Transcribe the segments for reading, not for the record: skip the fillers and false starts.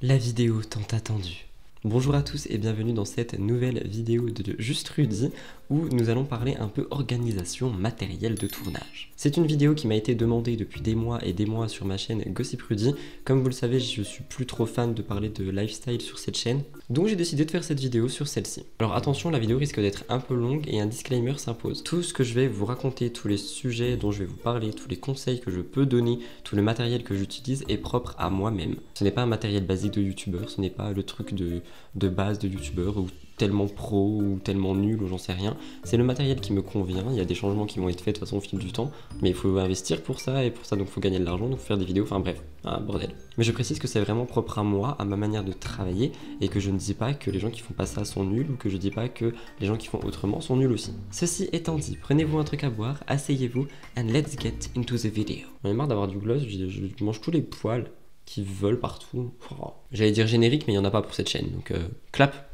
La vidéo tant attendue. Bonjour à tous et bienvenue dans cette nouvelle vidéo de Juste Rudy où nous allons parler un peu organisation matérielle de tournage. C'est une vidéo qui m'a été demandée depuis des mois et des mois sur ma chaîne Gossip Rudy. Comme vous le savez, je suis plus trop fan de parler de lifestyle sur cette chaîne, donc j'ai décidé de faire cette vidéo sur celle-ci. Alors attention, la vidéo risque d'être un peu longue et un disclaimer s'impose. Tout ce que je vais vous raconter, tous les sujets dont je vais vous parler, tous les conseils que je peux donner, tout le matériel que j'utilise est propre à moi-même. Ce n'est pas un matériel basique de youtubeur, ce n'est pas le truc de base de youtubeur ou tellement pro ou tellement nul ou j'en sais rien. C'est le matériel qui me convient, il y a des changements qui vont être faits de toute façon au fil du temps, mais il faut investir pour ça et pour ça donc il faut gagner de l'argent, donc faire des vidéos, enfin bref, un bordel. Mais je précise que c'est vraiment propre à moi, à ma manière de travailler et que je ne dis pas que les gens qui font pas ça sont nuls ou que je dis pas que les gens qui font autrement sont nuls aussi. Ceci étant dit, prenez-vous un truc à boire, asseyez-vous and let's get into the video. J'en ai marre d'avoir du gloss, je mange tous les poils qui volent partout. Oh. J'allais dire générique mais il n'y en a pas pour cette chaîne, donc clap.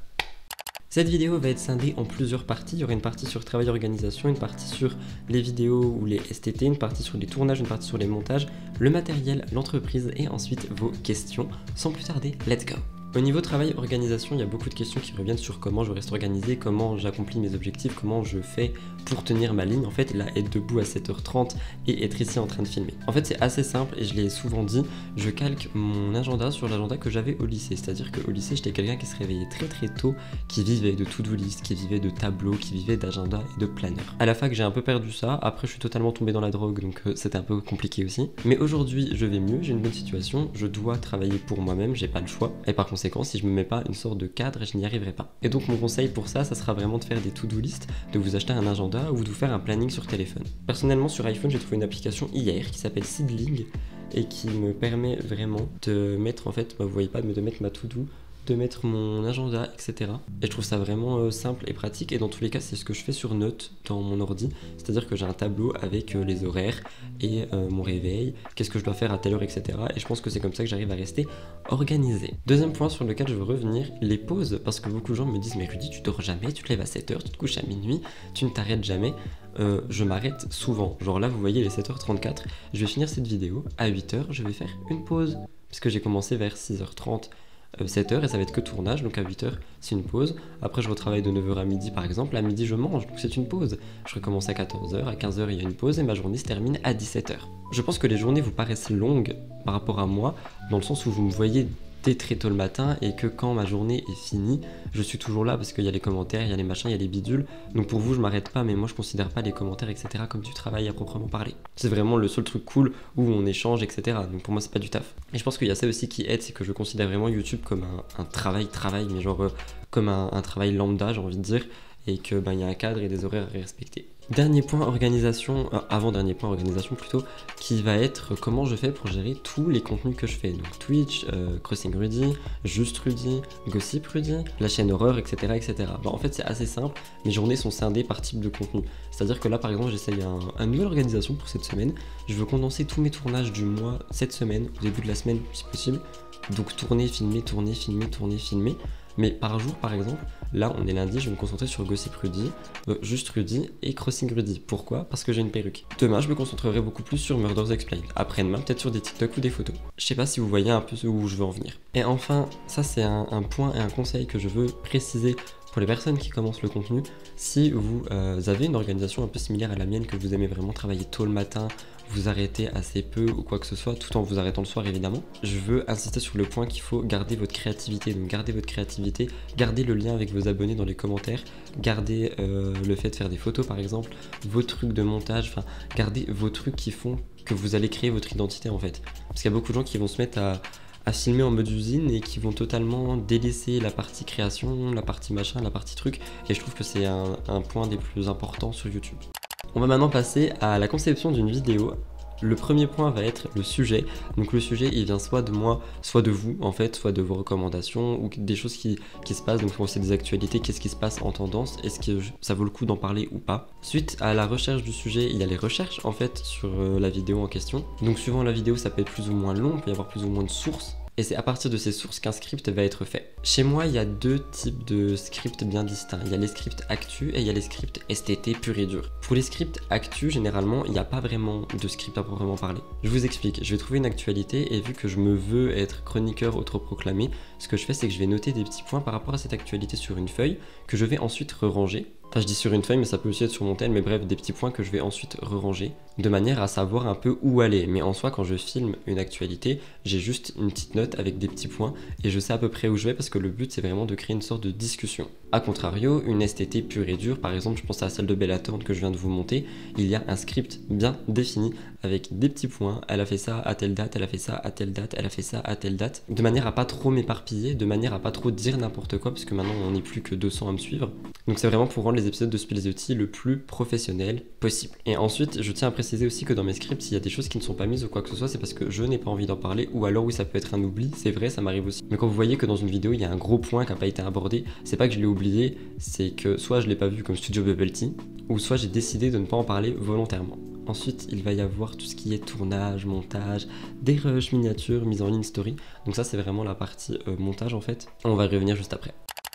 Cette vidéo va être scindée en plusieurs parties. Il y aura une partie sur travail et organisation, une partie sur les vidéos ou les STT, une partie sur les tournages, une partie sur les montages, le matériel, l'entreprise et ensuite vos questions. Sans plus tarder, let's go! Au niveau travail, organisation, il y a beaucoup de questions qui reviennent sur comment je reste organisé, comment j'accomplis mes objectifs, comment je fais pour tenir ma ligne. En fait, là, être debout à 7h30 et être ici en train de filmer. En fait, c'est assez simple et je l'ai souvent dit, je calque mon agenda sur l'agenda que j'avais au lycée. C'est-à-dire qu'au lycée, j'étais quelqu'un qui se réveillait très très tôt, qui vivait de to-do list, qui vivait de tableaux, qui vivait d'agenda et de planner. À la fac, j'ai un peu perdu ça. Après, je suis totalement tombé dans la drogue, donc c'était un peu compliqué aussi. Mais aujourd'hui, je vais mieux, j'ai une bonne situation, je dois travailler pour moi-même, j'ai pas le choix. Et par conséquent, si je me mets pas une sorte de cadre, je n'y arriverai pas. Et donc mon conseil pour ça sera vraiment de faire des to-do list, de vous acheter un agenda ou de vous faire un planning sur téléphone. Personnellement sur iPhone, j'ai trouvé une application hier qui s'appelle Seedling et qui me permet vraiment de mettre en fait, vous voyez pas, mais de mettre ma to-do, de mettre mon agenda, etc. Et je trouve ça vraiment simple et pratique et dans tous les cas c'est ce que je fais sur Note dans mon ordi, c'est-à-dire que j'ai un tableau avec les horaires et mon réveil, qu'est-ce que je dois faire à telle heure, etc. Et je pense que c'est comme ça que j'arrive à rester organisé. Deuxième point sur lequel je veux revenir, les pauses, parce que beaucoup de gens me disent mais Rudy tu dors jamais, tu te lèves à 7h, tu te couches à minuit, tu ne t'arrêtes jamais. Je m'arrête souvent, genre là vous voyez les 7h34, je vais finir cette vidéo, à 8h je vais faire une pause, puisque j'ai commencé vers 6h30, 7h et ça va être que tournage, donc à 8h c'est une pause, après je retravaille de 9h à midi par exemple, à midi je mange, donc c'est une pause, je recommence à 14h, à 15h il y a une pause et ma journée se termine à 17h. Je pense que les journées vous paraissent longues par rapport à moi, dans le sens où vous me voyez très tôt le matin et que quand ma journée est finie, je suis toujours là parce qu'il y a les commentaires, il y a les machins, il y a les bidules. Donc pour vous, je m'arrête pas, mais moi je considère pas les commentaires, etc. comme du travail à proprement parler. C'est vraiment le seul truc cool où on échange, etc. Donc pour moi, c'est pas du taf. Et je pense qu'il y a ça aussi qui aide, c'est que je considère vraiment YouTube comme un travail, mais genre comme un travail lambda, j'ai envie de dire, et que il y a un cadre et des horaires à respecter. Dernier point organisation, avant-dernier point organisation plutôt, qui va être comment je fais pour gérer tous les contenus que je fais. Donc Twitch, Crossing Rudy, Juste Rudy, Gossip Rudy, la chaîne horreur, etc. etc. En fait c'est assez simple, mes journées sont scindées par type de contenu. C'est-à-dire que là par exemple j'essaye une nouvelle organisation pour cette semaine. Je veux condenser tous mes tournages du mois cette semaine, au début de la semaine si possible. Donc tourner, filmer, tourner, filmer, tourner, filmer. Mais par jour par exemple, là on est lundi, je vais me concentrer sur Gossip Rudy, Juste Rudy et Crossing Rudy. Pourquoi? Parce que j'ai une perruque. Demain je me concentrerai beaucoup plus sur Murders Explained. Après-demain peut-être sur des TikTok ou des photos. Je sais pas si vous voyez un peu où je veux en venir. Et enfin, ça c'est un point et un conseil que je veux préciser pour les personnes qui commencent le contenu. Si vous avez une organisation un peu similaire à la mienne, que vous aimez vraiment travailler tôt le matin, vous arrêtez assez peu ou quoi que ce soit, tout en vous arrêtant le soir évidemment, je veux insister sur le point qu'il faut garder votre créativité. Donc gardez votre créativité, gardez le lien avec vos abonnés dans les commentaires, gardez le fait de faire des photos par exemple, vos trucs de montage, enfin gardez vos trucs qui font que vous allez créer votre identité en fait. Parce qu'il y a beaucoup de gens qui vont se mettre à filmer en mode usine et qui vont totalement délaisser la partie création, la partie machin, la partie truc, et je trouve que c'est un point des plus importants sur YouTube. On va maintenant passer à la conception d'une vidéo. Le premier point va être le sujet. Donc le sujet il vient soit de moi, soit de vous en fait, soit de vos recommandations ou des choses qui se passent. Donc c'est des actualités, qu'est-ce qui se passe en tendance, est-ce que ça vaut le coup d'en parler ou pas. Suite à la recherche du sujet, il y a les recherches en fait sur la vidéo en question. Donc suivant la vidéo ça peut être plus ou moins long, il peut y avoir plus ou moins de sources Et c'est à partir de ces sources qu'un script va être fait. Chez moi, il y a deux types de scripts bien distincts. Il y a les scripts actu et il y a les scripts STT pur et dur. Pour les scripts actu, généralement, il n'y a pas vraiment de script à proprement parler. Je vous explique, je vais trouver une actualité et vu que je me veux être chroniqueur autoproclamé, ce que je fais, c'est que je vais noter des petits points par rapport à cette actualité sur une feuille que je vais ensuite re-ranger. Enfin, je dis sur une feuille, mais ça peut aussi être sur mon tel, mais bref, des petits points que je vais ensuite re-ranger, de manière à savoir un peu où aller. Mais en soi, quand je filme une actualité, j'ai juste une petite note avec des petits points, et je sais à peu près où je vais, parce que le but, c'est vraiment de créer une sorte de discussion. A contrario, une STT pure et dure, par exemple, je pense à celle de Bella Thorne que je viens de vous monter, il y a un script bien défini, avec des petits points, elle a fait ça à telle date, elle a fait ça à telle date, elle a fait ça à telle date, de manière à pas trop m'éparpiller, de manière à pas trop dire n'importe quoi, parce que maintenant, on n'est plus que 200 à me suivre. Donc c'est vraiment pour rendre les épisodes de Spill the Tea le plus professionnel possible. Et ensuite, je tiens à préciser aussi que dans mes scripts, s'il y a des choses qui ne sont pas mises ou quoi que ce soit, c'est parce que je n'ai pas envie d'en parler, ou alors oui, ça peut être un oubli, c'est vrai, ça m'arrive aussi. Mais quand vous voyez que dans une vidéo, il y a un gros point qui n'a pas été abordé, c'est pas que je l'ai oublié, c'est que soit je l'ai pas vu comme Studio Bubble Tea, ou soit j'ai décidé de ne pas en parler volontairement. Ensuite, il va y avoir tout ce qui est tournage, montage, des rushs, miniatures, mise en ligne, story. Donc ça, c'est vraiment la partie montage en fait. On va y revenir juste après.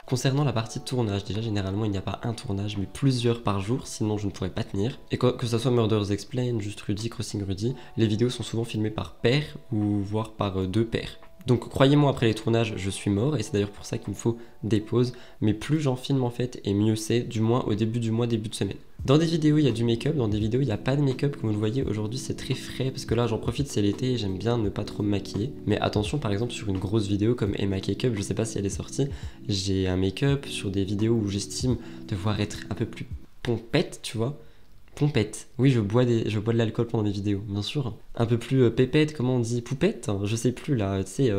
Concernant la partie tournage, déjà généralement il n'y a pas un tournage mais plusieurs par jour, sinon je ne pourrais pas tenir. Et que ça soit Murders Explain, Just Rudy, Crossing Rudy, les vidéos sont souvent filmées par pair ou voire par deux pairs. Donc croyez-moi, après les tournages, je suis mort et c'est d'ailleurs pour ça qu'il me faut des pauses. Mais plus j'en filme en fait et mieux c'est, du moins au début du mois, début de semaine. Dans des vidéos il y a du make-up, dans des vidéos il n'y a pas de make-up. Comme vous le voyez aujourd'hui c'est très frais parce que là j'en profite, c'est l'été et j'aime bien ne pas trop me maquiller. Mais attention, par exemple sur une grosse vidéo comme Emma Cake-up, je sais pas si elle est sortie, j'ai un make-up sur des vidéos où j'estime devoir être un peu plus pompette, tu vois. Pompette. Oui, je bois de l'alcool pendant mes vidéos, bien sûr. Un peu plus pépette, comment on dit, poupette, je sais plus là, tu sais,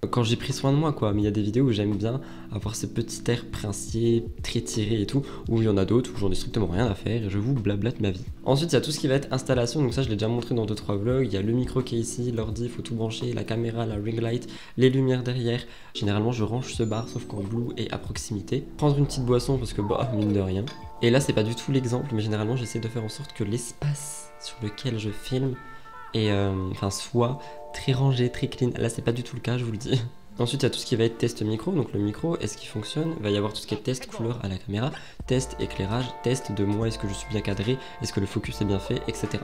quand j'ai pris soin de moi quoi. Mais il y a des vidéos où j'aime bien avoir ce petit air princier, très tiré et tout, où il y en a d'autres où j'en ai strictement rien à faire et je vous blablate ma vie. Ensuite, il y a tout ce qui va être installation, donc ça je l'ai déjà montré dans 2-3 vlogs. Il y a le micro qui est ici, l'ordi, il faut tout brancher, la caméra, la ring light, les lumières derrière. Généralement, je range ce bar, sauf qu'en blue et à proximité. Prendre une petite boisson parce que bah, mine de rien. Et là, c'est pas du tout l'exemple, mais généralement, j'essaie de faire en sorte que l'espace sur lequel je filme est, soit très rangé, très clean. Là, c'est pas du tout le cas, je vous le dis. Ensuite, il y a tout ce qui va être test micro. Donc le micro, est-ce qu'il fonctionne? Il va y avoir tout ce qui est test couleur à la caméra, test éclairage, test de moi, est-ce que je suis bien cadré, est-ce que le focus est bien fait, etc.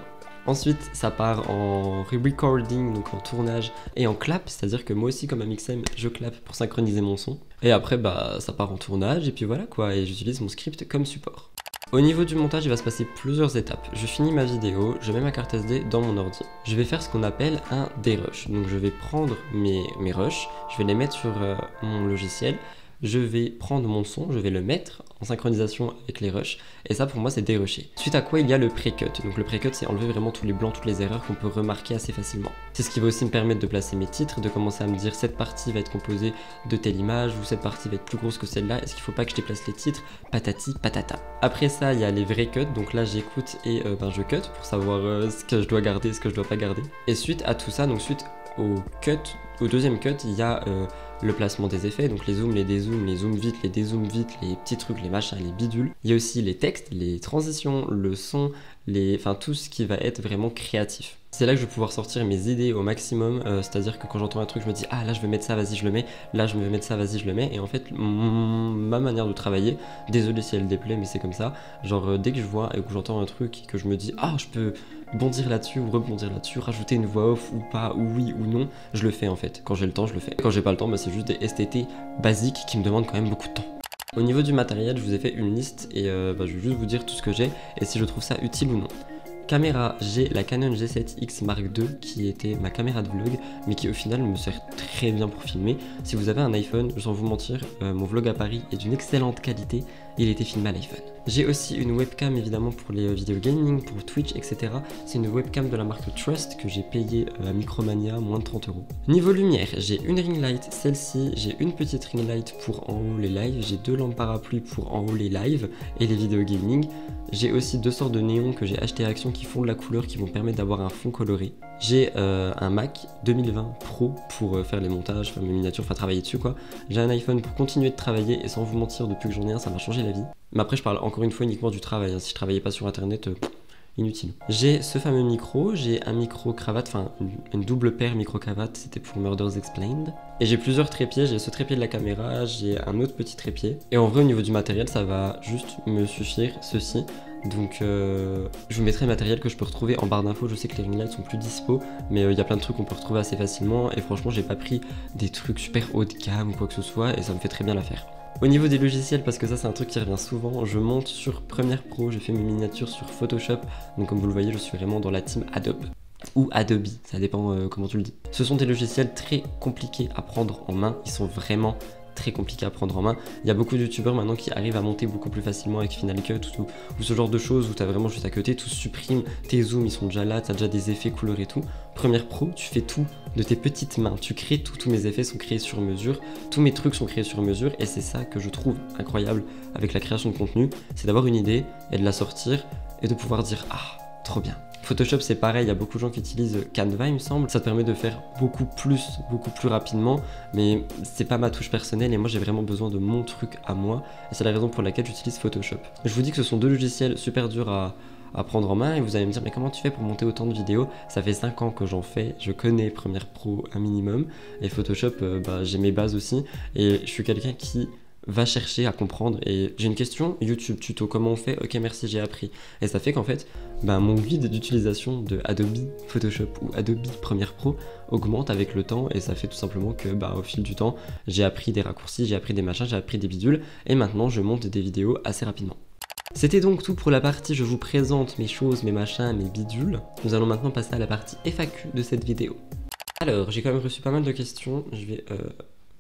Ensuite, ça part en re-recording, donc en tournage, et en clap, c'est-à-dire que moi aussi, comme Amixem, je clap pour synchroniser mon son. Et après, bah, ça part en tournage, et puis voilà quoi, et j'utilise mon script comme support. Au niveau du montage, il va se passer plusieurs étapes. Je finis ma vidéo, je mets ma carte SD dans mon ordi. Je vais faire ce qu'on appelle un dérush. Donc je vais prendre mes rushs, je vais les mettre sur mon logiciel. Je vais prendre mon son, je vais le mettre en synchronisation avec les rushs, et ça pour moi c'est dérusher. Suite à quoi il y a le pré-cut. Donc le pré-cut c'est enlever vraiment tous les blancs, toutes les erreurs qu'on peut remarquer assez facilement. C'est ce qui va aussi me permettre de placer mes titres, de commencer à me dire cette partie va être composée de telle image, ou cette partie va être plus grosse que celle-là, est-ce qu'il faut pas que je déplace les titres, patati patata. Après ça il y a les vrais cuts, donc là j'écoute et je cut pour savoir ce que je dois garder, ce que je dois pas garder. Et suite à tout ça, donc suite au deuxième cut, il y a le placement des effets, donc les zooms, les dézooms, les zooms vite, les dézooms vite, les petits trucs, les machins, les bidules. Il y a aussi les textes, les transitions, le son, tout ce qui va être vraiment créatif. C'est là que je vais pouvoir sortir mes idées au maximum, c'est-à-dire que quand j'entends un truc, je me dis « Ah, là je veux mettre ça, vas-y je le mets », là je veux mettre ça, vas-y je le mets, et en fait, ma manière de travailler, désolé si elle déplaît, mais c'est comme ça, genre dès que je vois et que j'entends un truc et que je me dis « Ah, je peux bondir là-dessus ou rebondir là-dessus, rajouter une voix off ou pas, ou oui ou non », je le fais en fait. Quand j'ai le temps, je le fais. Quand j'ai pas le temps, bah, c'est juste des STT basiques qui me demandent quand même beaucoup de temps. Au niveau du matériel, je vous ai fait une liste et je vais juste vous dire tout ce que j'ai et si je trouve ça utile ou non. Caméra, j'ai la Canon G7X Mark II qui était ma caméra de vlog mais qui au final me sert très bien pour filmer. Si vous avez un iPhone, sans vous mentir, mon vlog à Paris est d'une excellente qualité, il a été filmé à l'iPhone. J'ai aussi une webcam évidemment pour les vidéos gaming, pour Twitch, etc. C'est une webcam de la marque Trust que j'ai payée à Micromania, moins de 30 €. Niveau lumière, j'ai une ring light, celle-ci, j'ai une petite ring light pour en haut les lives, j'ai deux lampes parapluies pour en haut les lives et les vidéos gaming. J'ai aussi deux sortes de néons que j'ai acheté à Action qui font de la couleur, qui vont permettre d'avoir un fond coloré. J'ai un Mac 2020 Pro pour faire les montages, faire mes miniatures, enfin travailler dessus quoi. J'ai un iPhone pour continuer de travailler et sans vous mentir, depuis que j'en ai un, ça m'a changé la vie. Mais après je parle encore une fois uniquement du travail, hein. Si je travaillais pas sur internet, inutile. J'ai ce fameux micro, j'ai un micro cravate, enfin une double paire micro-cravate, c'était pour Murders Explained. Et j'ai plusieurs trépieds, j'ai ce trépied de la caméra, j'ai un autre petit trépied. Et en vrai au niveau du matériel ça va juste me suffire, ceci. Donc je vous mettrai le matériel que je peux retrouver en barre d'infos. Je sais que les ring lights sont plus dispo, mais il y a plein de trucs qu'on peut retrouver assez facilement. Et franchement j'ai pas pris des trucs super haut de gamme ou quoi que ce soit, et ça me fait très bien l'affaire. Au niveau des logiciels, parce que ça c'est un truc qui revient souvent, je monte sur Premiere Pro, je fais mes miniatures sur Photoshop. Donc comme vous le voyez je suis vraiment dans la team Adobe. Ou Adobe, ça dépend comment tu le dis. Ce sont des logiciels très compliqués à prendre en main, ils sont vraiment très compliqué à prendre en main. Il y a beaucoup de youtubeurs maintenant qui arrivent à monter beaucoup plus facilement avec Final Cut ou ce genre de choses où tu as vraiment juste à côté, tout supprime, tes zooms ils sont déjà là, tu as déjà des effets couleurs et tout. Premiere Pro, tu fais tout de tes petites mains, tu crées tout, tous mes effets sont créés sur mesure, tous mes trucs sont créés sur mesure et c'est ça que je trouve incroyable avec la création de contenu, c'est d'avoir une idée et de la sortir et de pouvoir dire ah, trop bien. Photoshop c'est pareil, il y a beaucoup de gens qui utilisent Canva il me semble, ça te permet de faire beaucoup plus rapidement, mais c'est pas ma touche personnelle et moi j'ai vraiment besoin de mon truc à moi et c'est la raison pour laquelle j'utilise Photoshop. Je vous dis que ce sont deux logiciels super durs à prendre en main et vous allez me dire mais comment tu fais pour monter autant de vidéos? Ça fait 5 ans que j'en fais, je connais Premiere Pro un minimum et Photoshop j'ai mes bases aussi et je suis quelqu'un qui va chercher à comprendre et j'ai une question, YouTube tuto, comment on fait? Ok merci j'ai appris. Et ça fait qu'en fait mon guide d'utilisation de Adobe Photoshop ou Adobe Premiere Pro augmente avec le temps et ça fait tout simplement que au fil du temps j'ai appris des raccourcis, j'ai appris des machins, j'ai appris des bidules et maintenant je monte des vidéos assez rapidement. C'était donc tout pour la partie je vous présente mes choses, mes machins, mes bidules. Nous allons maintenant passer à la partie FAQ de cette vidéo. Alors j'ai quand même reçu pas mal de questions, je vais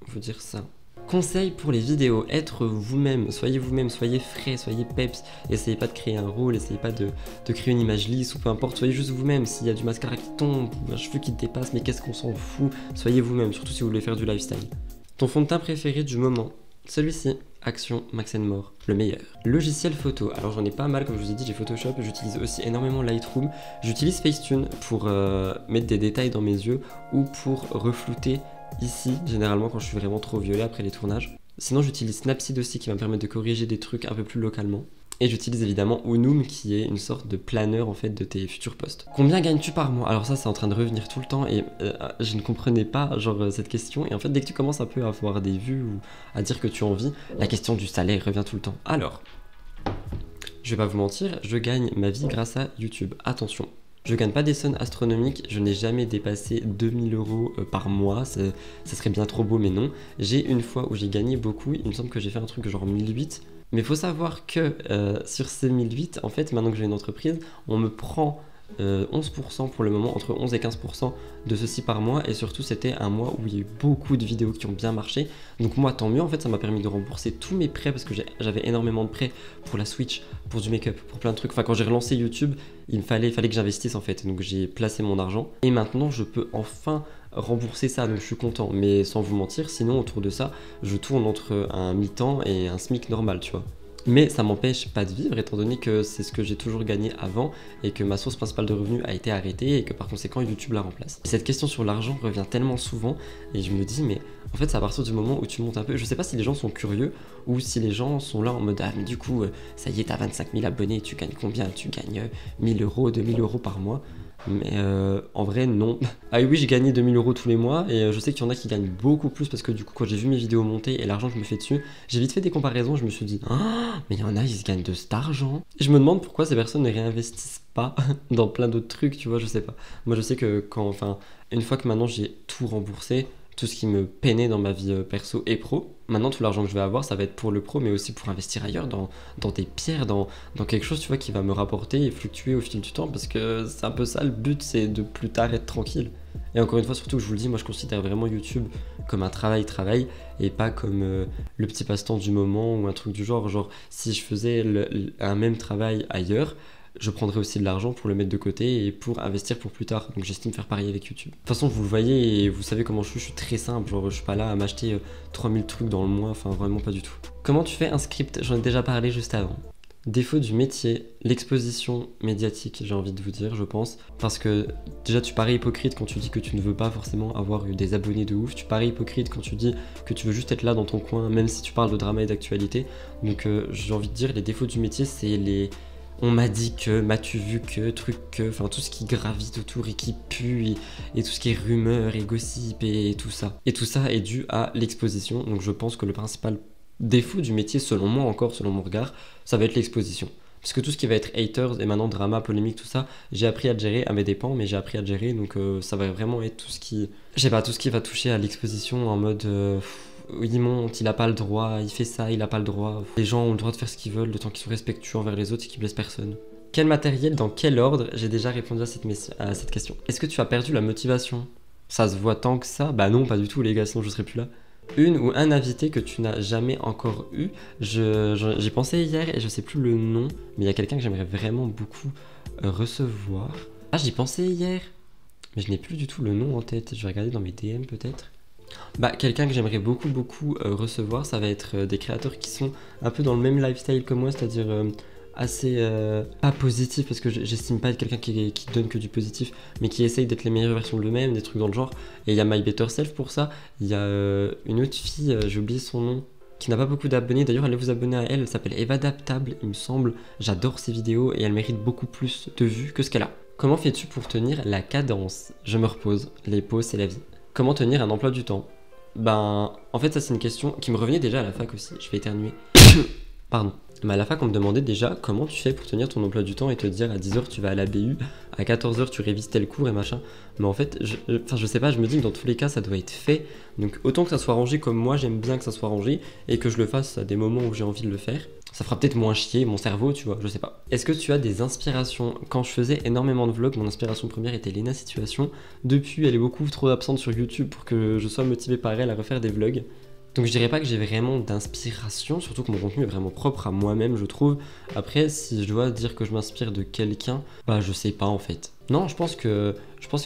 vous dire ça. Conseil pour les vidéos, être vous-même, soyez frais, soyez peps, essayez pas de créer un rôle, essayez pas de créer une image lisse ou peu importe, soyez juste vous-même. S'il y a du mascara qui tombe, un cheveu qui te dépasse, mais qu'est-ce qu'on s'en fout, soyez vous-même, surtout si vous voulez faire du lifestyle. Ton fond de teint préféré du moment? Celui-ci, Action Max & More, le meilleur. Logiciel photo, alors j'en ai pas mal comme je vous ai dit, j'ai Photoshop, j'utilise aussi énormément Lightroom, j'utilise Facetune pour mettre des détails dans mes yeux ou pour reflouter ici, généralement quand je suis vraiment trop violet après les tournages. Sinon j'utilise Snapseed aussi qui va me permettre de corriger des trucs un peu plus localement. Et j'utilise évidemment Unum qui est une sorte de planeur en fait de tes futurs posts. Combien gagnes-tu par mois? Alors ça c'est en train de revenir tout le temps et je ne comprenais pas cette question. Et en fait dès que tu commences un peu à avoir des vues ou à dire que tu en vis, la question du salaire revient tout le temps. Alors, je vais pas vous mentir, je gagne ma vie grâce à YouTube. Attention. Je gagne pas des sommes astronomiques, je n'ai jamais dépassé 2000 € par mois, ça serait bien trop beau mais non. J'ai une fois où j'ai gagné beaucoup, il me semble que j'ai fait un truc genre 1008. Mais il faut savoir que sur ces 1008, en fait maintenant que j'ai une entreprise, on me prend 11% pour le moment, entre 11 et 15% de ceci par mois et surtout c'était un mois où il y a eu beaucoup de vidéos qui ont bien marché donc moi tant mieux en fait, ça m'a permis de rembourser tous mes prêts parce que j'avais énormément de prêts pour la Switch, pour du make-up, pour plein de trucs. Enfin quand j'ai relancé YouTube il fallait que j'investisse en fait, donc j'ai placé mon argent et maintenant je peux enfin rembourser ça, donc je suis content. Mais sans vous mentir, sinon autour de ça je tourne entre un mi-temps et un SMIC normal, tu vois. Mais ça m'empêche pas de vivre étant donné que c'est ce que j'ai toujours gagné avant et que ma source principale de revenus a été arrêtée et que par conséquent YouTube la remplace. Cette question sur l'argent revient tellement souvent et je me dis mais en fait c'est à partir du moment où tu montes un peu, je sais pas si les gens sont curieux ou si les gens sont là en mode ah mais du coup ça y est t'as 25 000 abonnés, tu gagnes combien? Tu gagnes 1000 €, 2000 € par mois. Mais en vrai non. Ah oui j'ai gagné 2000 € tous les mois et je sais qu'il y en a qui gagnent beaucoup plus parce que du coup quand j'ai vu mes vidéos monter et l'argent que je me fais dessus, j'ai vite fait des comparaisons, je me suis dit mais il y en a ils se gagnent de cet argent. Et je me demande pourquoi ces personnes ne réinvestissent pas dans plein d'autres trucs, tu vois, je sais pas. Moi je sais que une fois que maintenant j'ai tout remboursé, tout ce qui me peinait dans ma vie perso et pro, maintenant tout l'argent que je vais avoir ça va être pour le pro mais aussi pour investir ailleurs dans des pierres, dans quelque chose tu vois qui va me rapporter et fluctuer au fil du temps parce que c'est un peu ça le but, c'est de plus tard être tranquille. Et encore une fois surtout je vous le dis, moi je considère vraiment YouTube comme un travail et pas comme le petit passe-temps du moment ou un truc du genre si je faisais un même travail ailleurs, je prendrai aussi de l'argent pour le mettre de côté et pour investir pour plus tard. Donc j'estime faire pareil avec YouTube. De toute façon vous le voyez et vous savez comment je suis très simple, je suis pas là à m'acheter 3000 trucs dans le mois, enfin vraiment pas du tout. Comment tu fais un script? J'en ai déjà parlé juste avant. Défaut du métier, l'exposition médiatique, j'ai envie de vous dire, je pense. Parce que déjà tu parais hypocrite quand tu dis que tu ne veux pas forcément avoir eu des abonnés de ouf. Tu parais hypocrite quand tu dis que tu veux juste être là dans ton coin, même si tu parles de drama et d'actualité. Donc j'ai envie de dire, les défauts du métier, c'est on m'a dit que, m'as-tu vu que, truc que, enfin tout ce qui gravite autour et qui pue et tout ce qui est rumeur et gossip et tout ça. Et tout ça est dû à l'exposition, donc je pense que le principal défaut du métier, selon moi encore, selon mon regard, ça va être l'exposition. Parce que tout ce qui va être haters et maintenant drama, polémique, tout ça, j'ai appris à le gérer à mes dépens, mais j'ai appris à le gérer, donc ça va vraiment être tout ce qui... Je sais pas, tout ce qui va toucher à l'exposition en mode... il monte, il a pas le droit, il fait ça, il a pas le droit. Les gens ont le droit de faire ce qu'ils veulent, le temps qu'ils sont respectueux envers les autres et qu'ils blessent personne. Quel matériel, dans quel ordre? J'ai déjà répondu à cette question. Est-ce que tu as perdu la motivation? Ça se voit tant que ça? Bah non, pas du tout les gars, sinon je serais plus là. Une ou un invité que tu n'as jamais encore eu. J'ai pensé hier et je sais plus le nom, mais il y a quelqu'un que j'aimerais vraiment beaucoup recevoir. Ah, j'y pensais hier, mais je n'ai plus du tout le nom en tête. Je vais regarder dans mes DM peut-être. Bah, quelqu'un que j'aimerais beaucoup recevoir, ça va être des créateurs qui sont un peu dans le même lifestyle que moi, c'est-à-dire assez pas positif, parce que j'estime pas être quelqu'un qui donne que du positif, mais qui essaye d'être les meilleures versions de lui-même, des trucs dans le genre. Et il y a My Better Self pour ça. Il y a une autre fille, j'ai oublié son nom, qui n'a pas beaucoup d'abonnés. D'ailleurs, allez vous abonner à elle, elle s'appelle Evadaptable, il me semble. J'adore ses vidéos et elle mérite beaucoup plus de vues que ce qu'elle a. Comment fais-tu pour tenir la cadence? Je me repose, les pauses c'est la vie. Comment tenir un emploi du temps? Ben, en fait, ça c'est une question qui me revenait déjà à la fac aussi. Je vais éternuer. Pardon. Mais à la fac, on me demandait déjà comment tu fais pour tenir ton emploi du temps et te dire à 10h tu vas à la BU, à 14h tu révises tel cours et machin. Mais en fait, je sais pas, je me dis que dans tous les cas ça doit être fait. Donc autant que ça soit rangé comme moi, j'aime bien que ça soit rangé et que je le fasse à des moments où j'ai envie de le faire. Ça fera peut-être moins chier mon cerveau, tu vois, je sais pas. Est-ce que tu as des inspirations? Quand je faisais énormément de vlogs, mon inspiration première était Lena Situation. Depuis, elle est beaucoup trop absente sur YouTube pour que je sois motivé par elle à refaire des vlogs. Donc je dirais pas que j'ai vraiment d'inspiration, surtout que mon contenu est vraiment propre à moi-même, je trouve. Après, si je dois dire que je m'inspire de quelqu'un, bah je sais pas en fait. Non, je pense que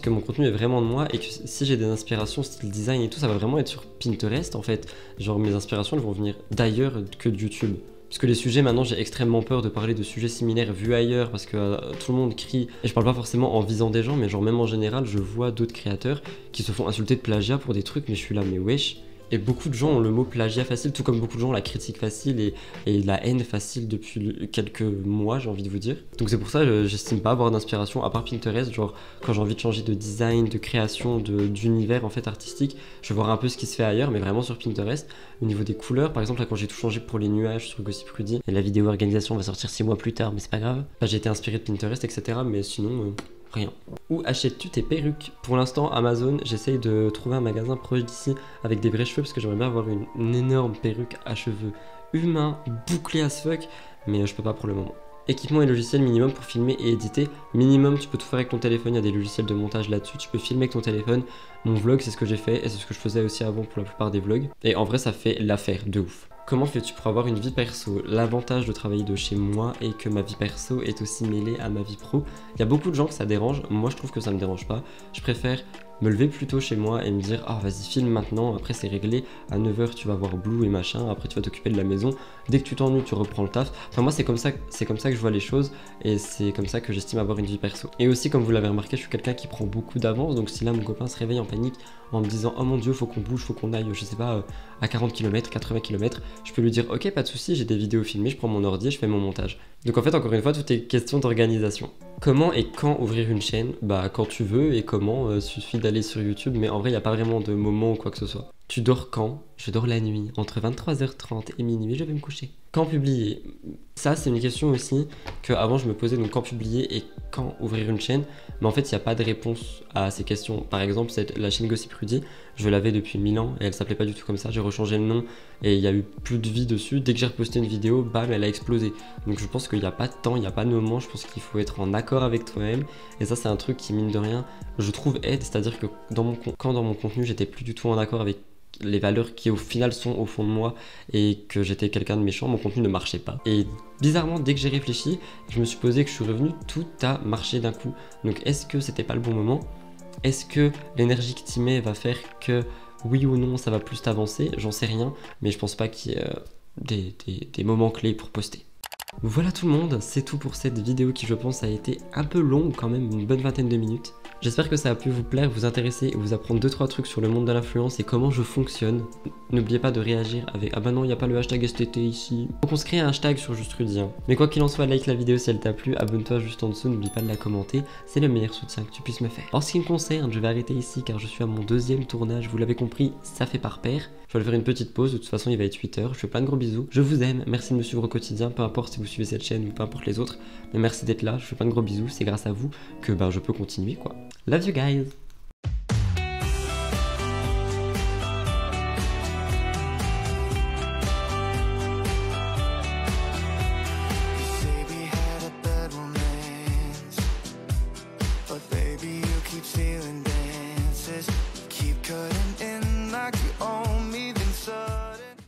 mon contenu est vraiment de moi et que si j'ai des inspirations style design et tout, ça va vraiment être sur Pinterest en fait. Genre mes inspirations elles vont venir d'ailleurs que de YouTube. Parce que les sujets, maintenant, j'ai extrêmement peur de parler de sujets similaires vus ailleurs parce que tout le monde crie. Et je parle pas forcément en visant des gens, mais genre même en général, je vois d'autres créateurs qui se font insulter de plagiat pour des trucs, mais je suis là, mais wesh. Et beaucoup de gens ont le mot plagiat facile, tout comme beaucoup de gens ont la critique facile et la haine facile depuis quelques mois, j'ai envie de vous dire. Donc c'est pour ça que j'estime pas avoir d'inspiration, à part Pinterest, genre quand j'ai envie de changer de design, de création, d'univers en fait artistique, je vais voir un peu ce qui se fait ailleurs, mais vraiment sur Pinterest. Au niveau des couleurs, par exemple, là quand j'ai tout changé pour les nuages sur Gossip Rudy, et la vidéo organisation va sortir 6 mois plus tard, mais c'est pas grave. Bah, j'ai été inspiré de Pinterest, etc. Mais sinon... rien. Où achètes-tu tes perruques? Pour l'instant, Amazon, j'essaye de trouver un magasin proche d'ici avec des vrais cheveux parce que j'aimerais bien avoir une énorme perruque à cheveux humains, bouclée as fuck, mais je peux pas pour le moment. Équipement et logiciel minimum pour filmer et éditer. Minimum, tu peux tout faire avec ton téléphone, il y a des logiciels de montage là-dessus, tu peux filmer avec ton téléphone. Mon vlog, c'est ce que j'ai fait et c'est ce que je faisais aussi avant pour la plupart des vlogs. Et en vrai, ça fait l'affaire de ouf. Comment fais-tu pour avoir une vie perso? L'avantage de travailler de chez moi est que ma vie perso est aussi mêlée à ma vie pro. Il y a beaucoup de gens que ça dérange, moi je trouve que ça me dérange pas. Je préfère me lever plus tôt chez moi et me dire ah vas-y filme maintenant, après c'est réglé, à 9h tu vas voir Blue et machin, après tu vas t'occuper de la maison, dès que tu t'ennuies tu reprends le taf. Enfin moi c'est comme ça que je vois les choses et c'est comme ça que j'estime avoir une vie perso. Et aussi comme vous l'avez remarqué, je suis quelqu'un qui prend beaucoup d'avance, donc si là mon copain se réveille en panique en me disant oh mon dieu faut qu'on bouge, faut qu'on aille je sais pas à 40 km, 80 km, je peux lui dire ok pas de souci, j'ai des vidéos filmées, je prends mon ordi et je fais mon montage. Donc en fait encore une fois tout est question d'organisation. Comment et quand ouvrir une chaîne? Bah quand tu veux et comment, suffit d'aller sur YouTube, mais en vrai il n'y a pas vraiment de moment ou quoi que ce soit. Tu dors quand? Je dors la nuit, entre 23h30 et minuit, je vais me coucher. Quand publier? Ça c'est une question aussi que avant je me posais, donc quand publier et quand ouvrir une chaîne, mais en fait il n'y a pas de réponse à ces questions. Par exemple la chaîne Gossip Rudy, je l'avais depuis 1000 ans et elle s'appelait pas du tout comme ça, j'ai rechangé le nom et il y a eu plus de vie dessus. Dès que j'ai reposté une vidéo, bam, elle a explosé. Donc je pense qu'il n'y a pas de temps, il n'y a pas de moment, je pense qu'il faut être en accord avec toi-même et ça c'est un truc qui mine de rien, je trouve aide, c'est-à-dire que quand dans mon contenu j'étais plus du tout en accord avec les valeurs qui au final sont au fond de moi et que j'étais quelqu'un de méchant, mon contenu ne marchait pas. Et bizarrement, dès que j'ai réfléchi, je me suis posé que je suis revenu, tout a marché d'un coup. Donc est-ce que c'était pas le bon moment? Est-ce que l'énergie que tu mets va faire que oui ou non ça va plus t'avancer? J'en sais rien, mais je pense pas qu'il y ait des moments clés pour poster. Voilà tout le monde, c'est tout pour cette vidéo qui je pense a été un peu longue quand même, une bonne vingtaine de minutes. J'espère que ça a pu vous plaire, vous intéresser et vous apprendre 2-3 trucs sur le monde de l'influence et comment je fonctionne. N'oubliez pas de réagir avec « Ah bah non, il n'y a pas le hashtag STT ici ». Donc on se crée un hashtag sur Juste Rudy. Mais quoi qu'il en soit, like la vidéo si elle t'a plu, abonne-toi juste en dessous, n'oublie pas de la commenter, c'est le meilleur soutien que tu puisses me faire. En ce qui me concerne, je vais arrêter ici car je suis à mon 2e tournage, vous l'avez compris, ça fait par paire. Je vais faire une petite pause, de toute façon il va être 8 h, je fais plein de gros bisous. Je vous aime, merci de me suivre au quotidien, peu importe si vous suivez cette chaîne ou peu importe les autres. Mais merci d'être là, je fais plein de gros bisous, c'est grâce à vous que je peux continuer quoi. Love you guys! Keep stealing dances, keep cutting in like you